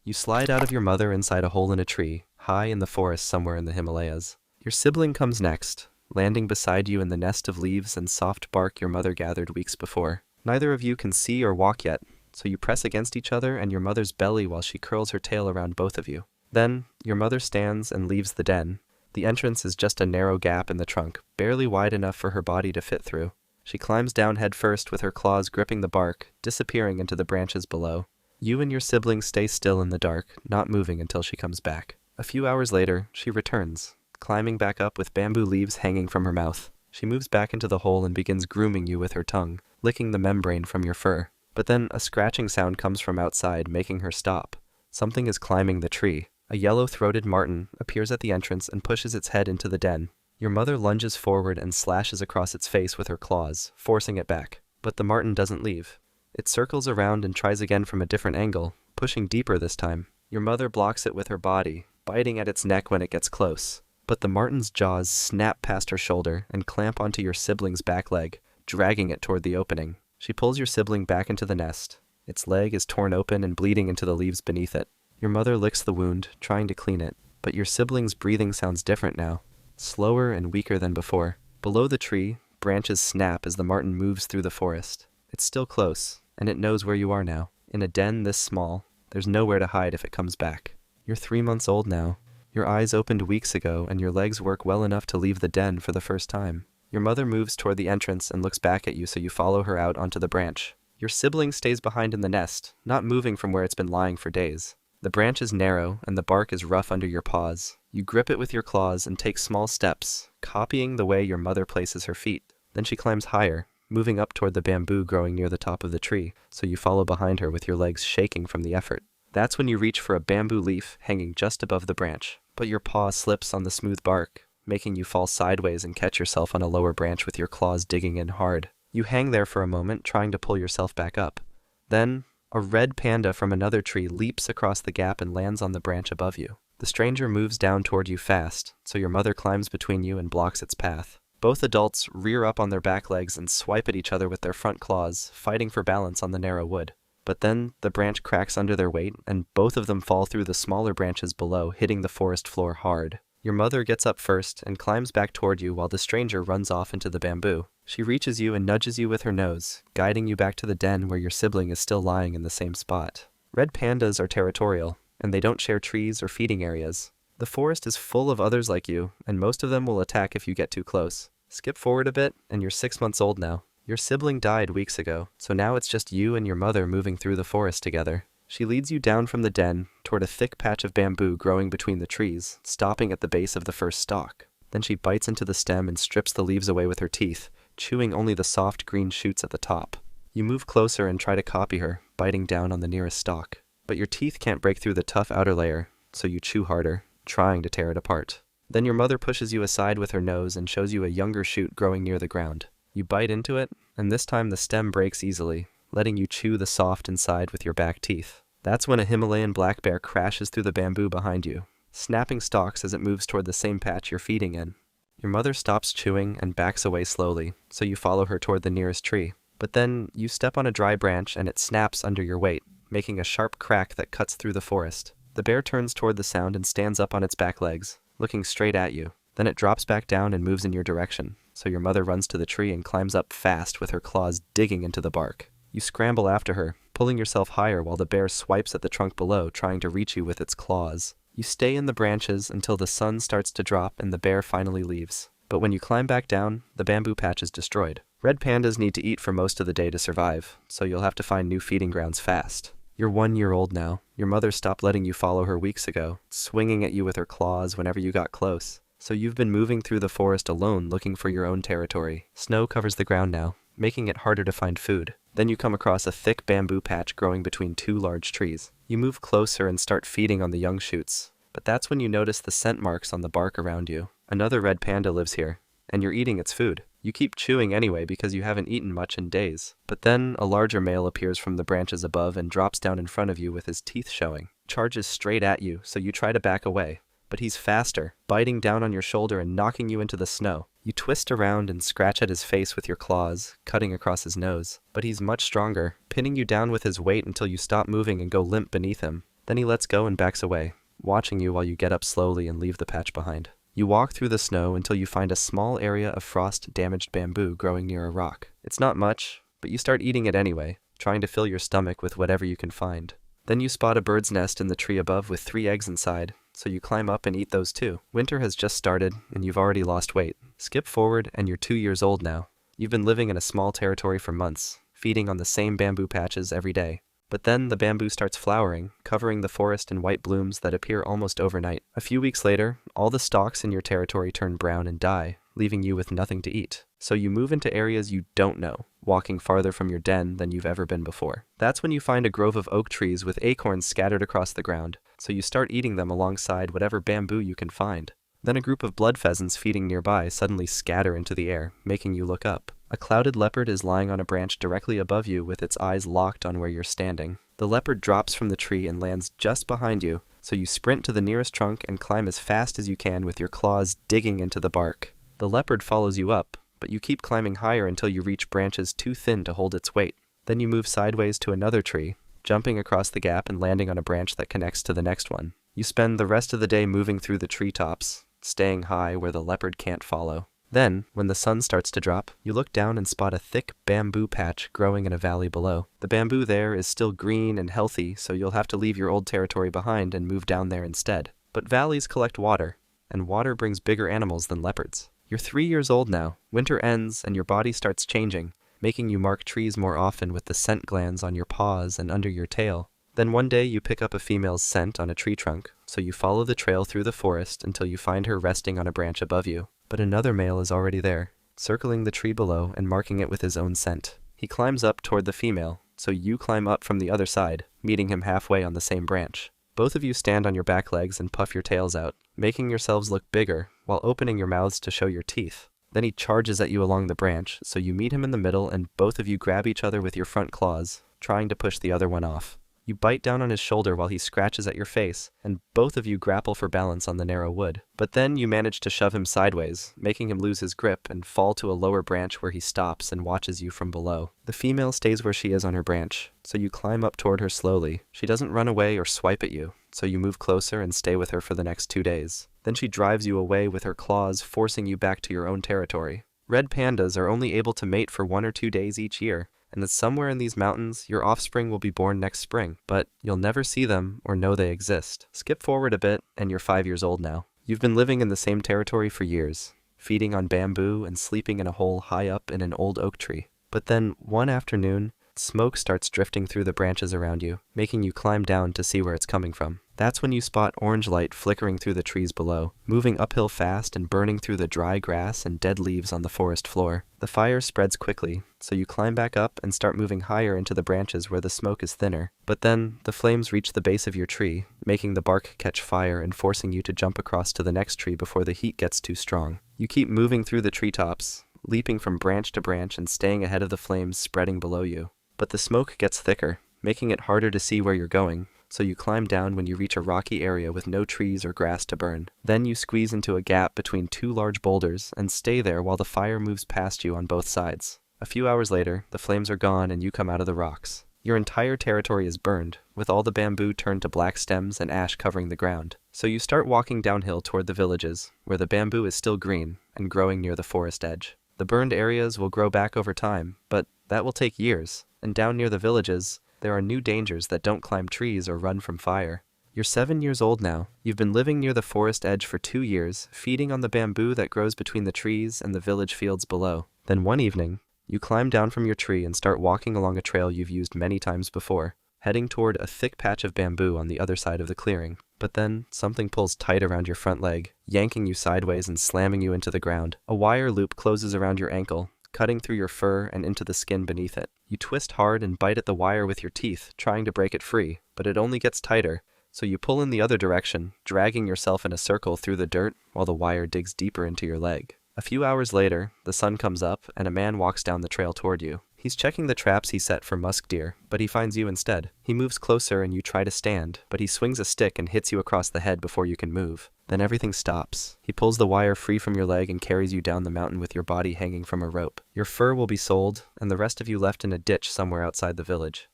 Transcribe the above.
You slide out of your mother inside a hole in a tree, high in the forest somewhere in the Himalayas. Your sibling comes next, landing beside you in the nest of leaves and soft bark your mother gathered weeks before. Neither of you can see or walk yet, so you press against each other and your mother's belly while she curls her tail around both of you. Then, your mother stands and leaves the den. The entrance is just a narrow gap in the trunk, barely wide enough for her body to fit through. She climbs down head first with her claws gripping the bark, disappearing into the branches below. You and your siblings stay still in the dark, not moving until she comes back. A few hours later, she returns, climbing back up with bamboo leaves hanging from her mouth. She moves back into the hole and begins grooming you with her tongue, licking the membrane from your fur. But then a scratching sound comes from outside, making her stop. Something is climbing the tree. A yellow-throated marten appears at the entrance and pushes its head into the den. Your mother lunges forward and slashes across its face with her claws, forcing it back. But the marten doesn't leave. It circles around and tries again from a different angle, pushing deeper this time. Your mother blocks it with her body, biting at its neck when it gets close. But the marten's jaws snap past her shoulder and clamp onto your sibling's back leg, dragging it toward the opening. She pulls your sibling back into the nest. Its leg is torn open and bleeding into the leaves beneath it. Your mother licks the wound, trying to clean it, but your sibling's breathing sounds different now, slower and weaker than before. Below the tree, branches snap as the marten moves through the forest. It's still close, and it knows where you are now. In a den this small, there's nowhere to hide if it comes back. You're 3 months old now. Your eyes opened weeks ago, and your legs work well enough to leave the den for the first time. Your mother moves toward the entrance and looks back at you, so you follow her out onto the branch. Your sibling stays behind in the nest, not moving from where it's been lying for days. The branch is narrow, and the bark is rough under your paws. You grip it with your claws and take small steps, copying the way your mother places her feet. Then she climbs higher, moving up toward the bamboo growing near the top of the tree, so you follow behind her with your legs shaking from the effort. That's when you reach for a bamboo leaf hanging just above the branch, but your paw slips on the smooth bark, making you fall sideways and catch yourself on a lower branch with your claws digging in hard. You hang there for a moment, trying to pull yourself back up. Then, a red panda from another tree leaps across the gap and lands on the branch above you. The stranger moves down toward you fast, so your mother climbs between you and blocks its path. Both adults rear up on their back legs and swipe at each other with their front claws, fighting for balance on the narrow wood. But then, the branch cracks under their weight, and both of them fall through the smaller branches below, hitting the forest floor hard. Your mother gets up first and climbs back toward you while the stranger runs off into the bamboo. She reaches you and nudges you with her nose, guiding you back to the den where your sibling is still lying in the same spot. Red pandas are territorial, and they don't share trees or feeding areas. The forest is full of others like you, and most of them will attack if you get too close. Skip forward a bit, and you're 6 months old now. Your sibling died weeks ago, so now it's just you and your mother moving through the forest together. She leads you down from the den toward a thick patch of bamboo growing between the trees, stopping at the base of the first stalk. Then she bites into the stem and strips the leaves away with her teeth, chewing only the soft green shoots at the top. You move closer and try to copy her, biting down on the nearest stalk. But your teeth can't break through the tough outer layer, so you chew harder, trying to tear it apart. Then your mother pushes you aside with her nose and shows you a younger shoot growing near the ground. You bite into it, and this time the stem breaks easily, letting you chew the soft inside with your back teeth. That's when a Himalayan black bear crashes through the bamboo behind you, snapping stalks as it moves toward the same patch you're feeding in. Your mother stops chewing and backs away slowly, so you follow her toward the nearest tree. But then, you step on a dry branch and it snaps under your weight, making a sharp crack that cuts through the forest. The bear turns toward the sound and stands up on its back legs, looking straight at you. Then it drops back down and moves in your direction, so your mother runs to the tree and climbs up fast with her claws digging into the bark. You scramble after her, pulling yourself higher while the bear swipes at the trunk below, trying to reach you with its claws. You stay in the branches until the sun starts to drop and the bear finally leaves. But when you climb back down, the bamboo patch is destroyed. Red pandas need to eat for most of the day to survive, so you'll have to find new feeding grounds fast. You're 1 year old now. Your mother stopped letting you follow her weeks ago, swinging at you with her claws whenever you got close. So you've been moving through the forest alone looking for your own territory. Snow covers the ground now, making it harder to find food. Then you come across a thick bamboo patch growing between 2 large trees. You move closer and start feeding on the young shoots. But that's when you notice the scent marks on the bark around you. Another red panda lives here, and you're eating its food. You keep chewing anyway because you haven't eaten much in days. But then a larger male appears from the branches above and drops down in front of you with his teeth showing. Charges straight at you, so you try to back away. But he's faster, biting down on your shoulder and knocking you into the snow. You twist around and scratch at his face with your claws, cutting across his nose. But he's much stronger, pinning you down with his weight until you stop moving and go limp beneath him. Then he lets go and backs away, watching you while you get up slowly and leave the patch behind. You walk through the snow until you find a small area of frost-damaged bamboo growing near a rock. It's not much, but you start eating it anyway, trying to fill your stomach with whatever you can find. Then you spot a bird's nest in the tree above with 3 eggs inside, so you climb up and eat those too. Winter has just started, and you've already lost weight. Skip forward, and you're 2 years old now. You've been living in a small territory for months, feeding on the same bamboo patches every day. But then the bamboo starts flowering, covering the forest in white blooms that appear almost overnight. A few weeks later, all the stalks in your territory turn brown and die, leaving you with nothing to eat. So you move into areas you don't know, walking farther from your den than you've ever been before. That's when you find a grove of oak trees with acorns scattered across the ground, so you start eating them alongside whatever bamboo you can find. Then a group of blood pheasants feeding nearby suddenly scatter into the air, making you look up. A clouded leopard is lying on a branch directly above you with its eyes locked on where you're standing. The leopard drops from the tree and lands just behind you, so you sprint to the nearest trunk and climb as fast as you can with your claws digging into the bark. The leopard follows you up, but you keep climbing higher until you reach branches too thin to hold its weight. Then you move sideways to another tree, jumping across the gap and landing on a branch that connects to the next one. You spend the rest of the day moving through the treetops, staying high where the leopard can't follow. Then, when the sun starts to drop, you look down and spot a thick bamboo patch growing in a valley below. The bamboo there is still green and healthy, so you'll have to leave your old territory behind and move down there instead. But valleys collect water, and water brings bigger animals than leopards. You're 3 years old now. Winter ends, and your body starts changing, making you mark trees more often with the scent glands on your paws and under your tail. Then one day you pick up a female's scent on a tree trunk, so you follow the trail through the forest until you find her resting on a branch above you. But another male is already there, circling the tree below and marking it with his own scent. He climbs up toward the female, so you climb up from the other side, meeting him halfway on the same branch. Both of you stand on your back legs and puff your tails out, making yourselves look bigger while opening your mouths to show your teeth. Then he charges at you along the branch, so you meet him in the middle and both of you grab each other with your front claws, trying to push the other one off. You bite down on his shoulder while he scratches at your face, and both of you grapple for balance on the narrow wood. But then you manage to shove him sideways, making him lose his grip and fall to a lower branch where he stops and watches you from below. The female stays where she is on her branch, so you climb up toward her slowly. She doesn't run away or swipe at you, so you move closer and stay with her for the next 2 days. Then she drives you away with her claws, forcing you back to your own territory. Red pandas are only able to mate for 1 or 2 days each year, and that somewhere in these mountains your offspring will be born next spring, but you'll never see them or know they exist. Skip forward a bit, and you're 5 years old now. You've been living in the same territory for years, feeding on bamboo and sleeping in a hole high up in an old oak tree. But then, one afternoon, smoke starts drifting through the branches around you, making you climb down to see where it's coming from. That's when you spot orange light flickering through the trees below, moving uphill fast and burning through the dry grass and dead leaves on the forest floor. The fire spreads quickly, so you climb back up and start moving higher into the branches where the smoke is thinner. But then, the flames reach the base of your tree, making the bark catch fire and forcing you to jump across to the next tree before the heat gets too strong. You keep moving through the treetops, leaping from branch to branch and staying ahead of the flames spreading below you. But the smoke gets thicker, making it harder to see where you're going, so you climb down when you reach a rocky area with no trees or grass to burn. Then you squeeze into a gap between 2 large boulders and stay there while the fire moves past you on both sides. A few hours later, the flames are gone and you come out of the rocks. Your entire territory is burned, with all the bamboo turned to black stems and ash covering the ground. So you start walking downhill toward the villages, where the bamboo is still green and growing near the forest edge. The burned areas will grow back over time, but that will take years. And down near the villages, there are new dangers that don't climb trees or run from fire. You're 7 years old now. You've been living near the forest edge for 2 years, feeding on the bamboo that grows between the trees and the village fields below. Then one evening, you climb down from your tree and start walking along a trail you've used many times before, heading toward a thick patch of bamboo on the other side of the clearing. But then, something pulls tight around your front leg, yanking you sideways and slamming you into the ground. A wire loop closes around your ankle, cutting through your fur and into the skin beneath it. You twist hard and bite at the wire with your teeth, trying to break it free, but it only gets tighter, so you pull in the other direction, dragging yourself in a circle through the dirt while the wire digs deeper into your leg. A few hours later, the sun comes up and a man walks down the trail toward you. He's checking the traps he set for musk deer, but he finds you instead. He moves closer and you try to stand, but he swings a stick and hits you across the head before you can move. Then everything stops. He pulls the wire free from your leg and carries you down the mountain with your body hanging from a rope. Your fur will be sold, and the rest of you left in a ditch somewhere outside the village.